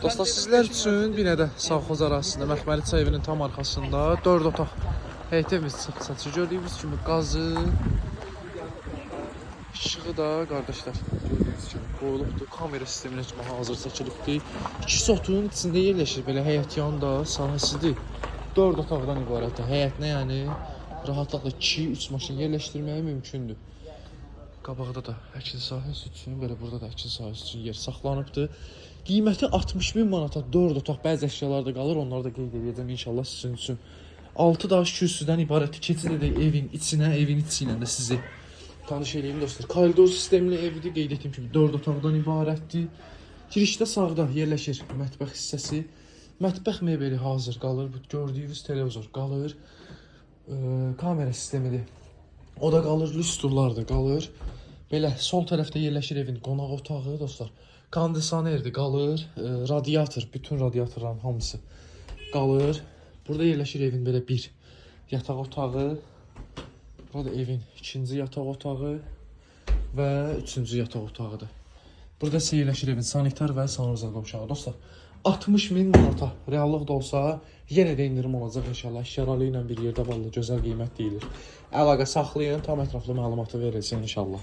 Dostlar, sizlər üçün bir də savxoz arasında, Məxməli çay evinin tam arxasında 4 otaq həyət evimiz satışa gördüyümüz kimi qazı, işığı da qardaşlar gördüyünüz kimi qoyulubdur. Kamera sisteminə kimi hazır çəkilibdir. 2 otağın içində yerləşir, belə həyət yanında sahəsidir. 4 otaqdan ibarətdir. Həyətinə yəni rahatlıqla 2-3 maşın yerləşdirməyi mümkündür. Qabaqda da əkin sahəsi üçün, belə burada da əkin sahəsi üçün yer saxlanıbdır. Qiyməti 60.000 manata 4 otaq, bəzi əşyalar da qalır, onları da qeyd edəcəm inşallah sizin üçün. 6 daş kürsüdən ibarətdir. Keçid edək evin içinə, evin içi ilə də sizi tanış edeyim dostlar. Koridor sistemli evdir, qeyd etdiyim kimi 4 otaqdan ibarətdir. Girişdə sağda yerləşir mətbəx hissəsi. Mətbəx mebeli hazır qalır. Bu gördüyünüz televizor qalır. Kamera sistemidir. O da qalır, lüstrlar da qalır. Belə sol tərəfdə yerləşir evin qonaq otağı dostlar. Kondisionerdir qalır, radiator, bütün radiatorların hamısı qalır. Burada yerləşir evin belə bir yataq otağı. Burada evin ikinci yataq otağı və üçüncü yataq otağıdır. Burada isə yerləşir evin sanitar və sanuzel qovşağı dostlar. 60.000 manata reallıq da olsa yenə də indirim olacaq inşallah. Şəralı ilə bir yerdə vallahi gözəl qiymət deyilir. Əlaqə saxlayın, tam ətraflı məlumatı verilsin inşallah.